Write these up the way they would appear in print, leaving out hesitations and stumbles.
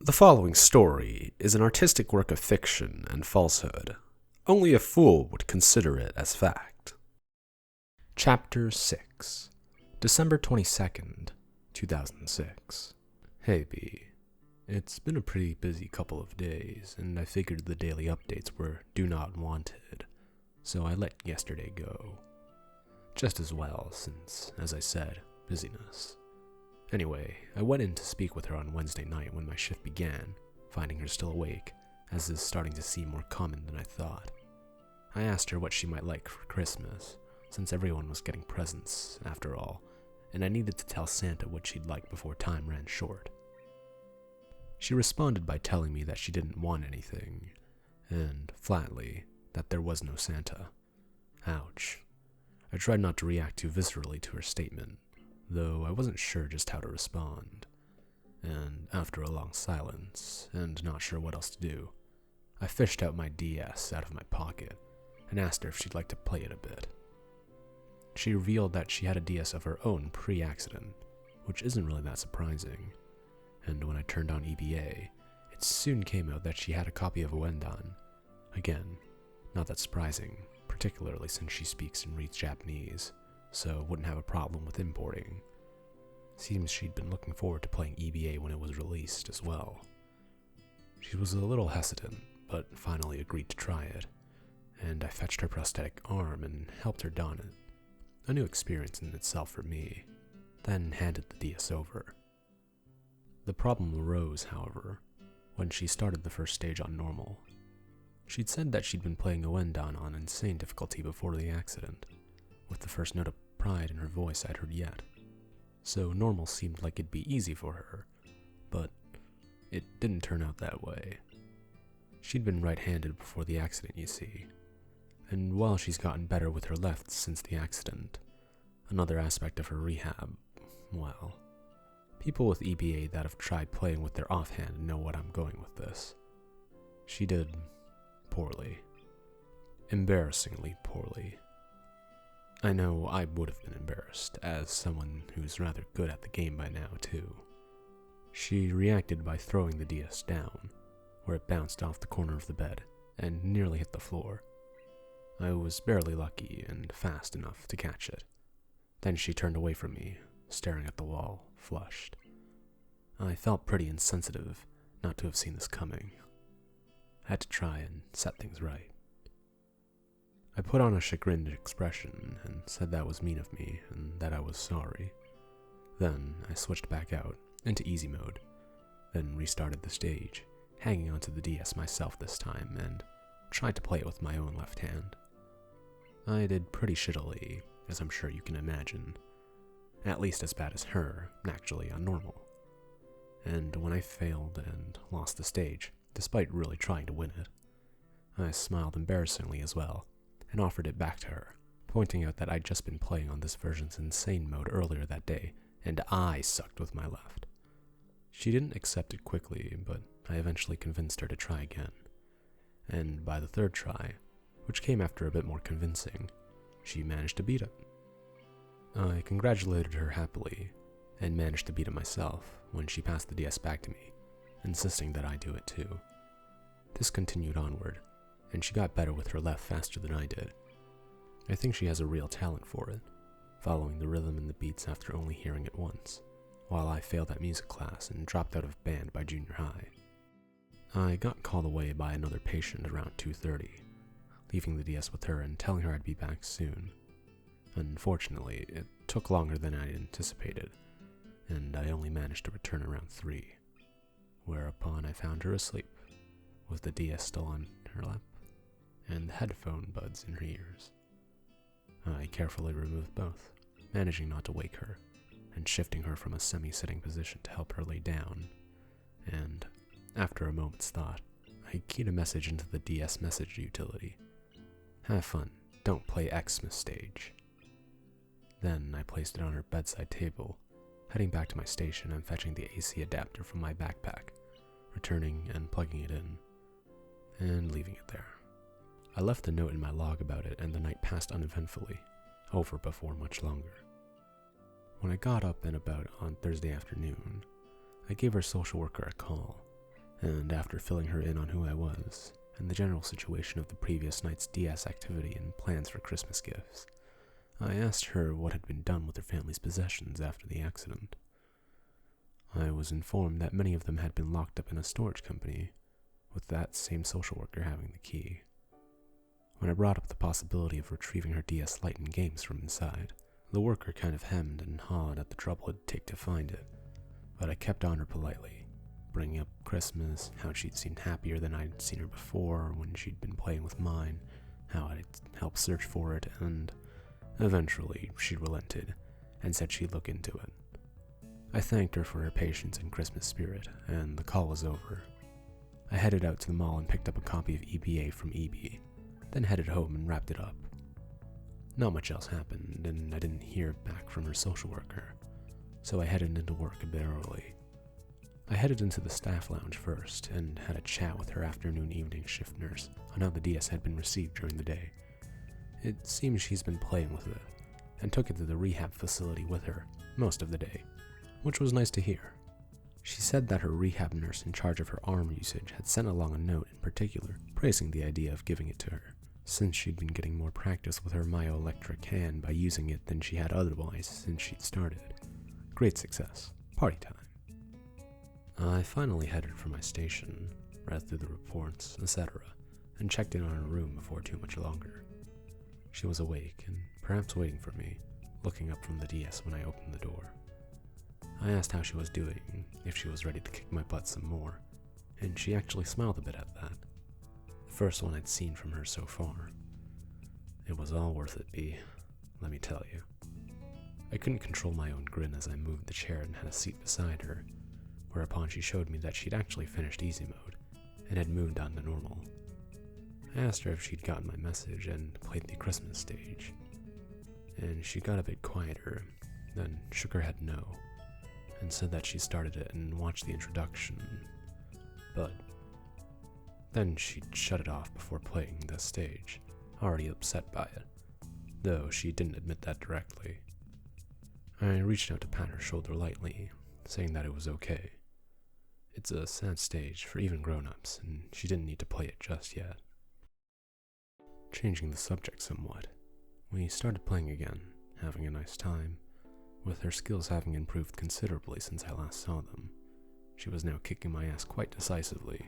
The following story is an artistic work of fiction and falsehood. Only a fool would consider it as fact. Chapter 6, December 22nd, 2006. Hey B, it's been a pretty busy couple of days, and I figured the daily updates were do not wanted, so I let yesterday go. Just as well, since, as I said, busyness. Anyway, I went in to speak with her on Wednesday night when my shift began, finding her still awake, as is starting to seem more common than I thought. I asked her what she might like for Christmas, since everyone was getting presents, after all, and I needed to tell Santa what she'd like before time ran short. She responded by telling me that she didn't want anything, and, flatly, that there was no Santa. Ouch. I tried not to react too viscerally to her statement, though I wasn't sure just how to respond. And after a long silence, and not sure what else to do, I fished out my DS out of my pocket and asked her if she'd like to play it a bit. She revealed that she had a DS of her own pre-accident, which isn't really that surprising, and when I turned on EBA, it soon came out that she had a copy of Wendan. Again, not that surprising, particularly since she speaks and reads Japanese, so wouldn't have a problem with importing. Seems she'd been looking forward to playing EBA when it was released as well. She was a little hesitant, but finally agreed to try it, and I fetched her prosthetic arm and helped her don it. A new experience in itself for me, then handed the DS over. The problem arose, however, when she started the first stage on normal. She'd said that she'd been playing Wendan on insane difficulty before the accident, with the first note of pride in her voice I'd heard yet. So normal seemed like it'd be easy for her, but it didn't turn out that way. She'd been right-handed before the accident, you see, and while she's gotten better with her left since the accident, another aspect of her rehab, well, people with EBA that have tried playing with their offhand know what I'm going with this. She did poorly. Embarrassingly poorly. I know I would have been embarrassed, as someone who's rather good at the game by now, too. She reacted by throwing the DS down, where it bounced off the corner of the bed and nearly hit the floor. I was barely lucky and fast enough to catch it. Then she turned away from me, staring at the wall, flushed. I felt pretty insensitive not to have seen this coming. I had to try and set things right. I put on a chagrined expression and said that was mean of me and that I was sorry. Then I switched back out into easy mode, then restarted the stage, hanging onto the DS myself this time, and tried to play it with my own left hand. I did pretty shittily, as I'm sure you can imagine. At least as bad as her, actually on normal. And when I failed and lost the stage, despite really trying to win it, I smiled embarrassingly as well, and offered it back to her, pointing out that I'd just been playing on this version's insane mode earlier that day, and I sucked with my left. She didn't accept it quickly, but I eventually convinced her to try again. And by the third try, which came after a bit more convincing, she managed to beat it. I congratulated her happily, and managed to beat it myself when she passed the DS back to me, insisting that I do it too. This continued onward, and she got better with her left faster than I did. I think she has a real talent for it, following the rhythm and the beats after only hearing it once, while I failed at music class and dropped out of band by junior high. I got called away by another patient around 2:30, leaving the DS with her and telling her I'd be back soon. Unfortunately, it took longer than I anticipated, and I only managed to return around 3, whereupon I found her asleep, with the DS still on her lap, and the headphone buds in her ears. I carefully removed both, managing not to wake her, and shifting her from a semi-sitting position to help her lay down, and, after a moment's thought, I keyed a message into the DS message utility. Have fun, don't play Xmas stage. Then I placed it on her bedside table, heading back to my station and fetching the AC adapter from my backpack, returning and plugging it in, and leaving it there. I left a note in my log about it, and the night passed uneventfully, over before much longer. When I got up and about on Thursday afternoon, I gave our social worker a call, and after filling her in on who I was, and the general situation of the previous night's DS activity and plans for Christmas gifts, I asked her what had been done with her family's possessions after the accident. I was informed that many of them had been locked up in a storage company, with that same social worker having the key. When I brought up the possibility of retrieving her DS Lite and games from inside, the worker kind of hemmed and hawed at the trouble it'd take to find it, but I kept on her politely, bringing up Christmas, how she'd seemed happier than I'd seen her before when she'd been playing with mine, how I'd helped search for it, and eventually she relented and said she'd look into it. I thanked her for her patience and Christmas spirit, and the call was over. I headed out to the mall and picked up a copy of EBA from EB, then headed home and wrapped it up. Not much else happened, and I didn't hear back from her social worker, so I headed into work a bit early. I headed into the staff lounge first, and had a chat with her afternoon-evening shift nurse on how the DS had been received during the day. It seems she's been playing with it, and took it to the rehab facility with her most of the day, which was nice to hear. She said that her rehab nurse in charge of her arm usage had sent along a note in particular praising the idea of giving it to her, since she'd been getting more practice with her myoelectric hand by using it than she had otherwise since she'd started. Great success. Party time. I finally headed for my station, read through the reports, etc., and checked in on her room before too much longer. She was awake and perhaps waiting for me, looking up from the DS when I opened the door. I asked how she was doing, if she was ready to kick my butt some more, and she actually smiled a bit at that. The first one I'd seen from her so far. It was all worth it, B, let me tell you. I couldn't control my own grin as I moved the chair and had a seat beside her, whereupon she showed me that she'd actually finished easy mode, and had moved on to normal. I asked her if she'd gotten my message and played the Christmas stage, and she got a bit quieter, then shook her head no, and said that she started it and watched the introduction, but then she'd shut it off before playing the stage, already upset by it, though she didn't admit that directly. I reached out to pat her shoulder lightly, saying that it was okay. It's a sad stage for even grown-ups, and she didn't need to play it just yet. Changing the subject somewhat, we started playing again, having a nice time, with her skills having improved considerably since I last saw them. She was now kicking my ass quite decisively,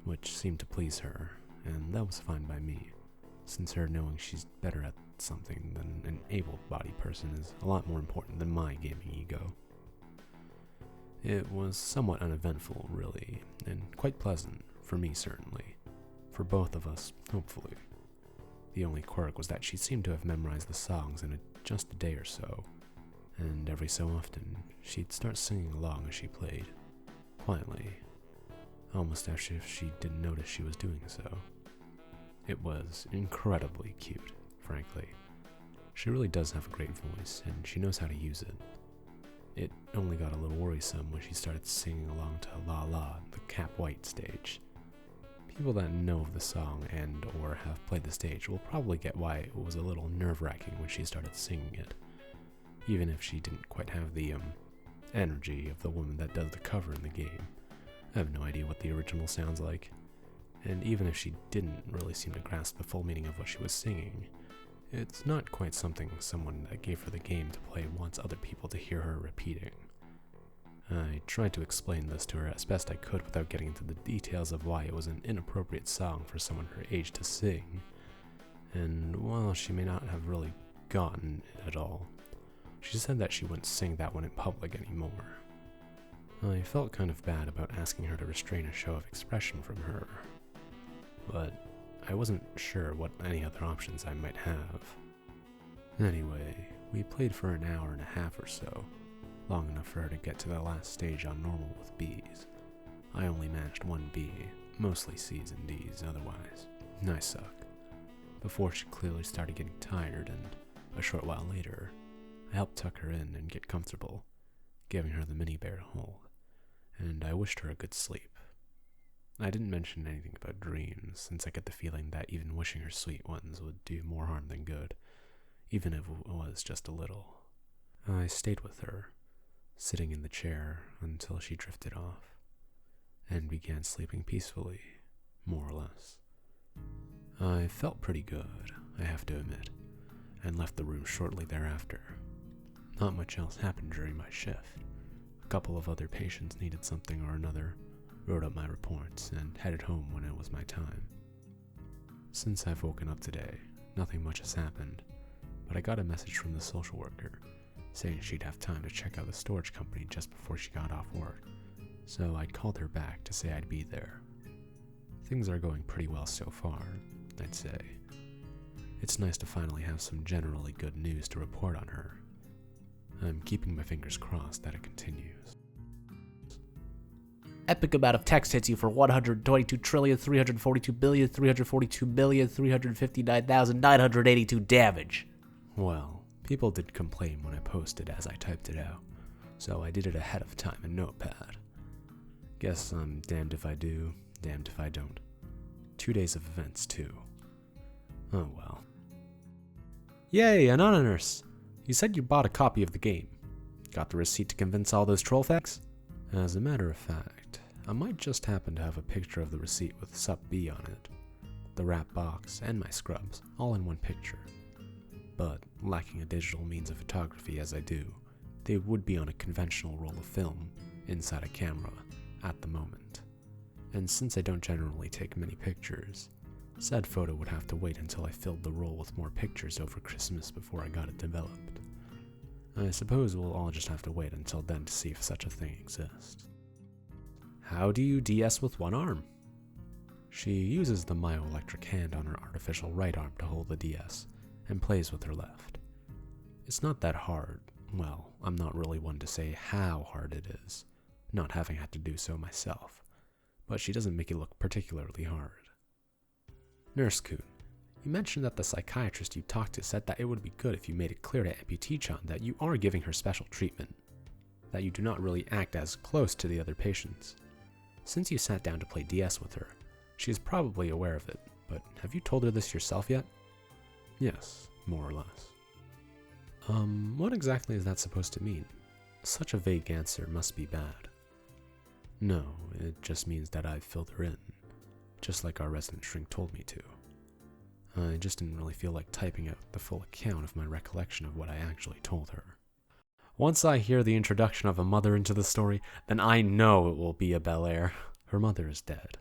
which seemed to please her, and that was fine by me, since her knowing she's better at something than an able-bodied person is a lot more important than my gaming ego. It was somewhat uneventful, really, and quite pleasant, for me certainly, for both of us, hopefully. The only quirk was that she seemed to have memorized the songs in just a day or so, and every so often, she'd start singing along as she played, quietly, almost as if she didn't notice she was doing so. It was incredibly cute, frankly. She really does have a great voice, and she knows how to use it. It only got a little worrisome when she started singing along to La La, the Cap White stage. People that know of the song and or have played the stage will probably get why it was a little nerve-wracking when she started singing it, even if she didn't quite have the energy of the woman that does the cover in the game. I have no idea what the original sounds like, and even if she didn't really seem to grasp the full meaning of what she was singing, it's not quite something someone that gave her the game to play wants other people to hear her repeating. I tried to explain this to her as best I could without getting into the details of why it was an inappropriate song for someone her age to sing, and while she may not have really gotten it at all, she said that she wouldn't sing that one in public anymore. I felt kind of bad about asking her to restrain a show of expression from her, but I wasn't sure what any other options I might have. Anyway, we played for an hour and a half or so, long enough for her to get to the last stage on normal with Bs. I only managed one B, mostly Cs and Ds otherwise. I suck. Before she clearly started getting tired, and a short while later, I helped tuck her in and get comfortable, giving her the mini bear to hold, and I wished her a good sleep. I didn't mention anything about dreams, since I get the feeling that even wishing her sweet ones would do more harm than good, even if it was just a little. I stayed with her, sitting in the chair until she drifted off, and began sleeping peacefully, more or less. I felt pretty good, I have to admit, and left the room shortly thereafter. Not much else happened during my shift. A couple of other patients needed something or another, wrote up my reports, and headed home when it was my time. Since I've woken up today, nothing much has happened, but I got a message from the social worker saying she'd have time to check out the storage company just before she got off work, so I called her back to say I'd be there. Things are going pretty well so far, I'd say. It's nice to finally have some generally good news to report on her. I'm keeping my fingers crossed that it continues. Epic amount of text hits you for 122,342,342,359,982 damage. Well, people did complain when I posted as I typed it out, so I did it ahead of time in Notepad. Guess I'm damned if I do, damned if I don't. 2 days of events, too. Oh well. Yay, Anonymous! You said you bought a copy of the game. Got the receipt to convince all those troll facts? As a matter of fact, I might just happen to have a picture of the receipt with Sup B on it. The wrap box and my scrubs, all in one picture. But lacking a digital means of photography as I do, they would be on a conventional roll of film, inside a camera, at the moment. And since I don't generally take many pictures, said photo would have to wait until I filled the roll with more pictures over Christmas before I got it developed. I suppose we'll all just have to wait until then to see if such a thing exists. How do you DS with one arm? She uses the myoelectric hand on her artificial right arm to hold the DS, and plays with her left. It's not that hard. Well, I'm not really one to say how hard it is, not having had to do so myself, but she doesn't make it look particularly hard. Nurse-kun, you mentioned that the psychiatrist you talked to said that it would be good if you made it clear to Amputee-chan that you are giving her special treatment, that you do not really act as close to the other patients. Since you sat down to play DS with her, she is probably aware of it, but have you told her this yourself yet? Yes, more or less. What exactly is that supposed to mean? Such a vague answer must be bad. No, it just means that I've filled her in, just like our resident shrink told me to. I just didn't really feel like typing out the full account of my recollection of what I actually told her. Once I hear the introduction of a mother into the story, then I know it will be a Bel Air. Her mother is dead.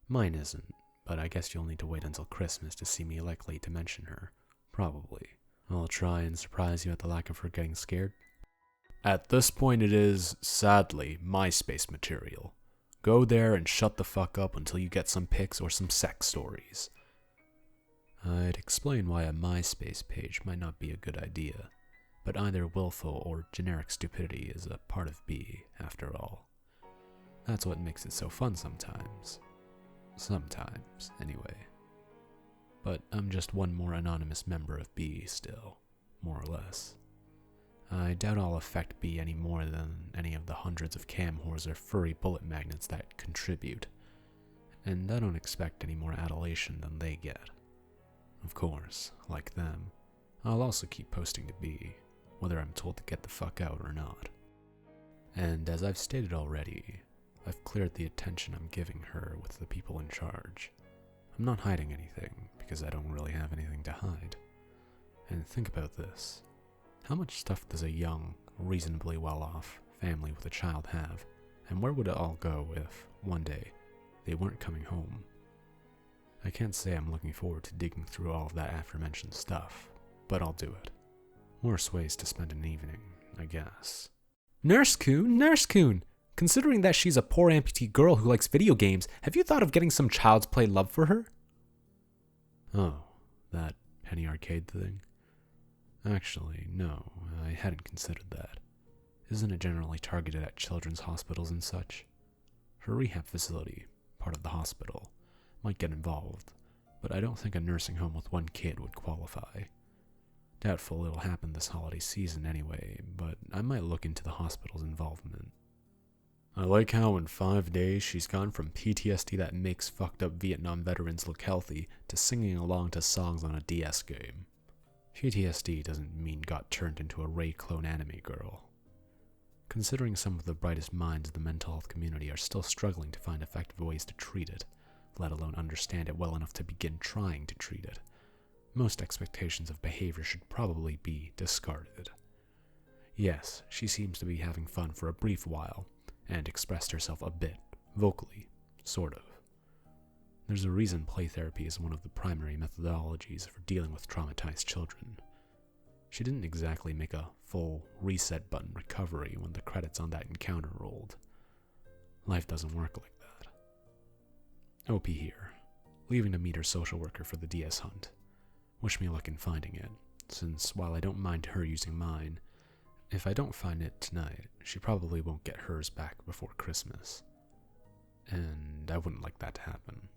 Mine isn't, but I guess you'll need to wait until Christmas to see me likely to mention her. Probably. I'll try and surprise you at the lack of her getting scared. At this point it is, sadly, MySpace material. Go there and shut the fuck up until you get some pics or some sex stories. I'd explain why a MySpace page might not be a good idea, but either willful or generic stupidity is a part of B, after all. That's what makes it so fun sometimes. Sometimes, anyway. But I'm just one more anonymous member of B still, more or less. I doubt I'll affect B any more than any of the hundreds of cam whores or furry bullet magnets that contribute, and I don't expect any more adulation than they get. Of course, like them, I'll also keep posting to B, whether I'm told to get the fuck out or not. And as I've stated already, I've cleared the attention I'm giving her with the people in charge. I'm not hiding anything, because I don't really have anything to hide. And think about this. How much stuff does a young, reasonably well-off family with a child have, and where would it all go if, one day, they weren't coming home? I can't say I'm looking forward to digging through all of that aforementioned stuff, but I'll do it. Worse ways to spend an evening, I guess. Nurse-kun, Nurse-kun! Considering that she's a poor amputee girl who likes video games, have you thought of getting some Child's Play love for her? Oh, that penny arcade thing? Actually, no, I hadn't considered that. Isn't it generally targeted at children's hospitals and such? Her rehab facility, part of the hospital, might get involved, but I don't think a nursing home with one kid would qualify. Doubtful it'll happen this holiday season anyway, but I might look into the hospital's involvement. I like how in 5 days she's gone from PTSD that makes fucked up Vietnam veterans look healthy to singing along to songs on a DS game. PTSD doesn't mean got turned into a Ray clone anime girl. considering some of the brightest minds in the mental health community are still struggling to find effective ways to treat it, let alone understand it well enough to begin trying to treat it. Most expectations of behavior should probably be discarded. Yes, she seems to be having fun for a brief while, and expressed herself a bit, vocally, sort of. There's a reason play therapy is one of the primary methodologies for dealing with traumatized children. She didn't exactly make a full reset button recovery when the credits on that encounter rolled. Life doesn't work like that. OP here, leaving to meet her social worker for the DS hunt. Wish me luck in finding it, since while I don't mind her using mine, if I don't find it tonight, she probably won't get hers back before Christmas. And I wouldn't like that to happen.